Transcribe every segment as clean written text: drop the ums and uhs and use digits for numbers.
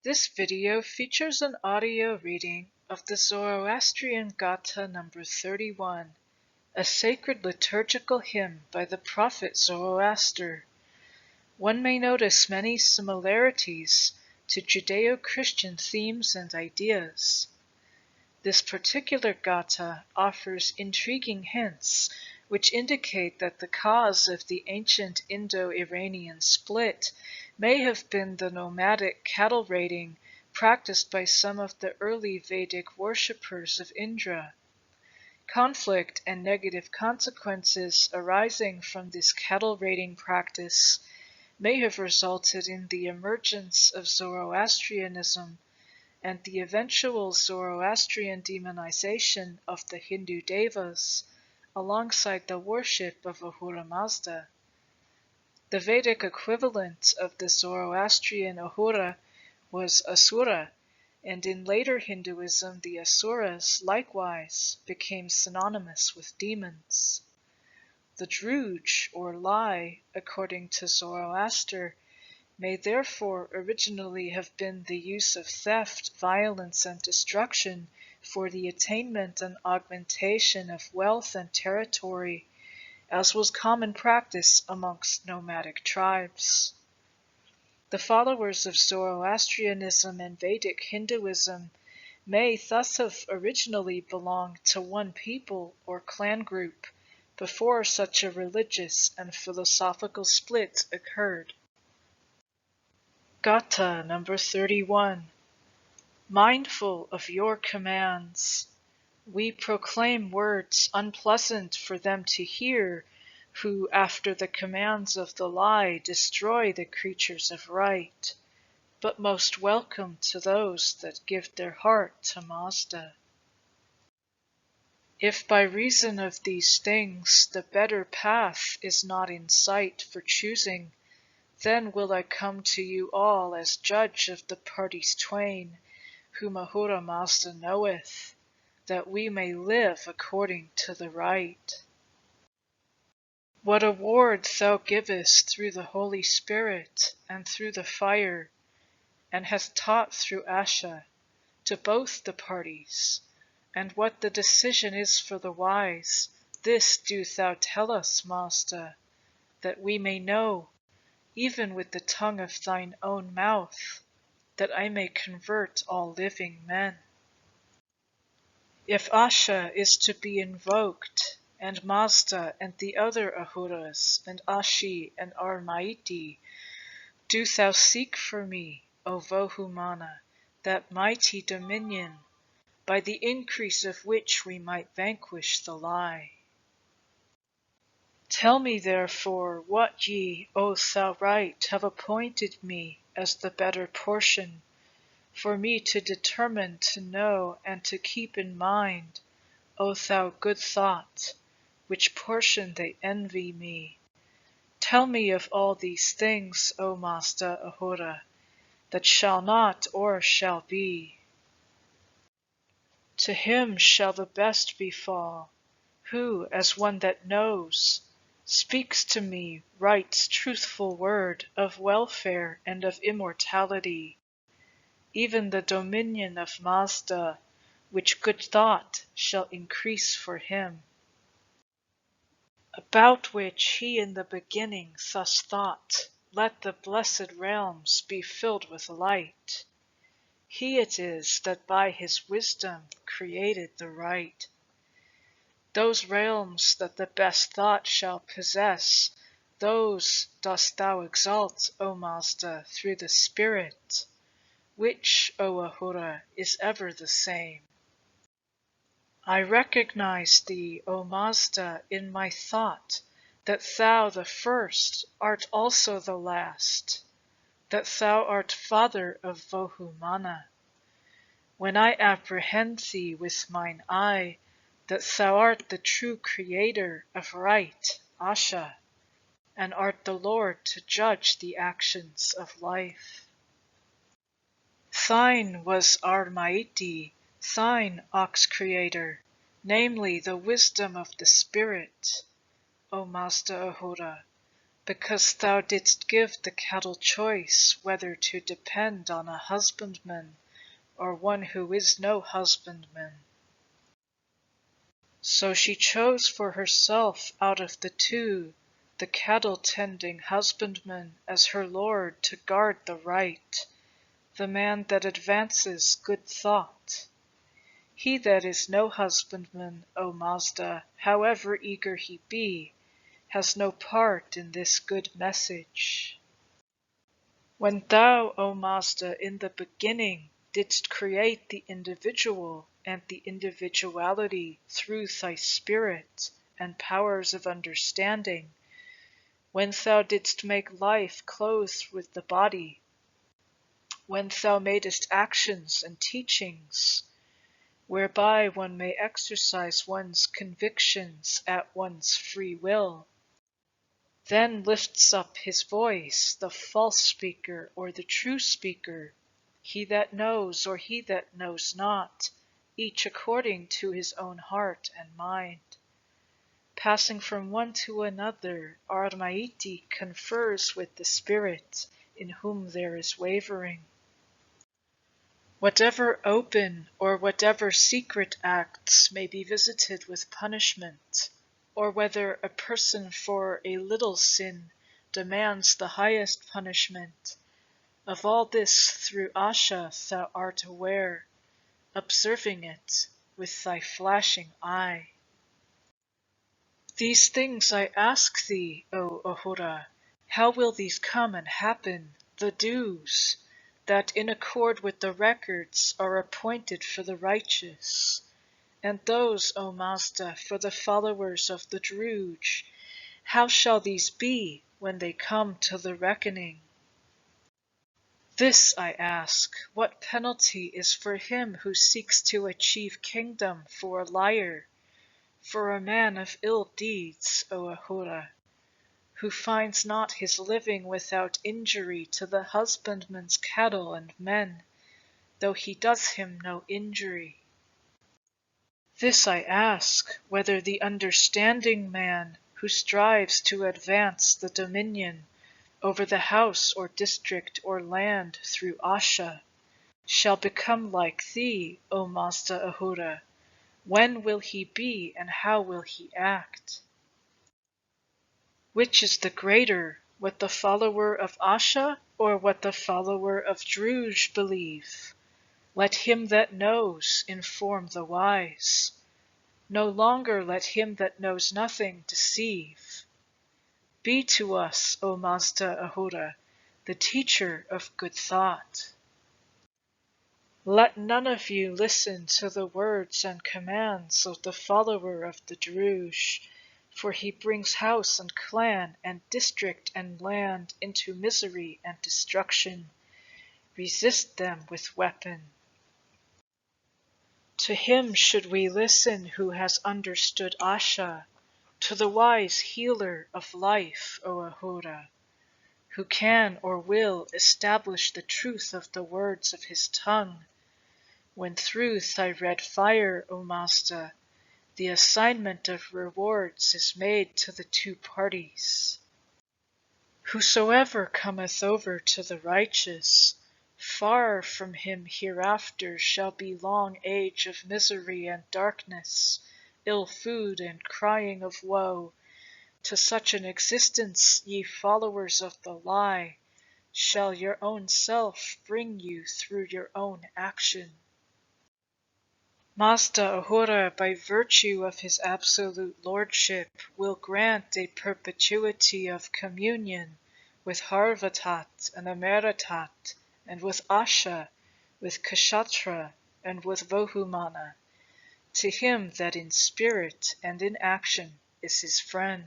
This video features an audio reading of the Zoroastrian Gatha number 31, a sacred liturgical hymn by the Prophet Zoroaster. One may notice many similarities to Judeo-Christian themes and ideas. This particular Gatha offers intriguing hints which indicate that the cause of the ancient Indo-Iranian split may have been the nomadic cattle raiding practiced by some of the early Vedic worshippers of Indra. Conflict and negative consequences arising from this cattle raiding practice may have resulted in the emergence of Zoroastrianism and the eventual Zoroastrian demonization of the Hindu Devas alongside the worship of Ahura Mazda. The Vedic equivalent of the Zoroastrian Ahura was Asura, and in later Hinduism the Asuras likewise became synonymous with demons. The Druj, or lie, according to Zoroaster, may therefore originally have been the use of theft, violence, and destruction for the attainment and augmentation of wealth and territory, as was common practice amongst nomadic tribes. The followers of Zoroastrianism and Vedic Hinduism may thus have originally belonged to one people or clan group before such a religious and philosophical split occurred. Gatha number 31. Mindful of your commands, we proclaim words unpleasant for them to hear, who after the commands of the lie destroy the creatures of right, but most welcome to those that give their heart to Mazda. If by reason of these things the better path is not in sight for choosing, then will I come to you all as judge of the parties twain, whom Ahura Mazda knoweth, that we may live according to the right. What award thou givest through the Holy Spirit and through the fire, and hast taught through Asha, to both the parties, and what the decision is for the wise, this do thou tell us, Mazda, that we may know, even with the tongue of thine own mouth, that I may convert all living men. If Asha is to be invoked, and Mazda and the other Ahuras, and Ashi and Armaiti, do thou seek for me, O Vohumana, that mighty dominion, by the increase of which we might vanquish the lie. Tell me therefore what ye, O thou right, have appointed me as the better portion, for me to determine to know and to keep in mind, O thou good thought, which portion they envy me. Tell me of all these things, O Mazda Ahura, that shall not or shall be. To him shall the best befall, who, as one that knows, speaks to me right's truthful word of welfare and of immortality, even the dominion of Mazda, which good thought shall increase for him, about which he in the beginning thus thought, let the blessed realms be filled with light. He it is that by his wisdom created the right. Those realms that the best thought shall possess, those dost thou exalt, O Mazda, through the Spirit, which, O Ahura, is ever the same. I recognize thee, O Mazda, in my thought, that thou the first art also the last, that thou art father of Vohumana. When I apprehend thee with mine eye, that thou art the true creator of right, Asha, and art the Lord to judge the actions of life. Thine was Armaiti, thine ox creator, namely the wisdom of the Spirit, O Mazda Ahura, because thou didst give the cattle choice whether to depend on a husbandman or one who is no husbandman. So she chose for herself out of the two the cattle-tending husbandman as her lord to guard the right, the man that advances good thought. He that is no husbandman, O Mazda, however eager he be, has no part in this good message. When thou, O Mazda, in the beginning didst create the individual and the individuality through thy spirit and powers of understanding, when thou didst make life clothed with the body, when thou madest actions and teachings, whereby one may exercise one's convictions at one's free will, then lifts up his voice the false speaker or the true speaker, he that knows or he that knows not, each according to his own heart and mind. Passing from one to another, Armaiti confers with the spirit in whom there is wavering. Whatever open or whatever secret acts may be visited with punishment, or whether a person for a little sin demands the highest punishment, of all this through Asha thou art aware, observing it with thy flashing eye. These things I ask thee, O Ahura, how will these come and happen, the dues, that in accord with the records are appointed for the righteous, and those, O Mazda, for the followers of the Druj? How shall these be when they come to the reckoning? This I ask, what penalty is for him who seeks to achieve kingdom for a liar, for a man of ill deeds, O Ahura, who finds not his living without injury to the husbandman's cattle and men, though he does him no injury? This I ask, whether the understanding man who strives to advance the dominion over the house or district or land through Asha shall become like thee, O Mazda Ahura. When will he be and how will he act? Which is the greater, what the follower of Asha or what the follower of Druj believe? Let him that knows inform the wise. No longer let him that knows nothing deceive. Be to us, O Mazda Ahura, the teacher of good thought. Let none of you listen to the words and commands of the follower of the Druj, for he brings house and clan and district and land into misery and destruction. Resist them with weapon. To him should we listen who has understood Asha, to the wise healer of life, O Ahura, who can or will establish the truth of the words of his tongue, when through thy red fire, O Mazda, the assignment of rewards is made to the two parties. Whosoever cometh over to the righteous, far from him hereafter shall be long age of misery and darkness, ill food and crying of woe. To such an existence, ye followers of the lie, shall your own self bring you through your own action. Mazda Ahura, by virtue of his absolute lordship, will grant a perpetuity of communion with Harvatat and Ameratat, and with Asha, with Kshatra, and with Vohumana, to him that in spirit and in action is his friend.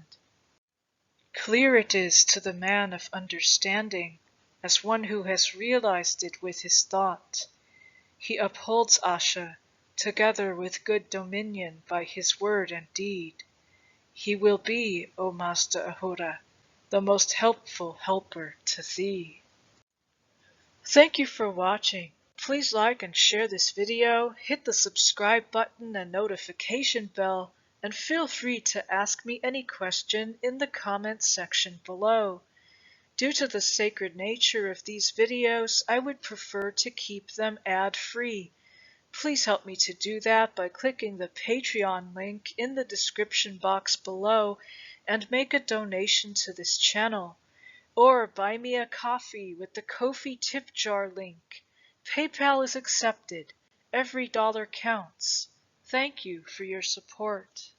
Clear it is to the man of understanding, as one who has realized it with his thought. He upholds Asha, together with good dominion by his word and deed. He will be, O Mazda Ahura, the most helpful helper to thee. Thank you for watching. Please like and share this video, hit the subscribe button and notification bell, and feel free to ask me any question in the comments section below. Due to the sacred nature of these videos, I would prefer to keep them ad-free. Please help me to do that by clicking the Patreon link in the description box below and make a donation to this channel. Or buy me a coffee with the Ko-fi tip jar link. PayPal is accepted. Every dollar counts. Thank you for your support.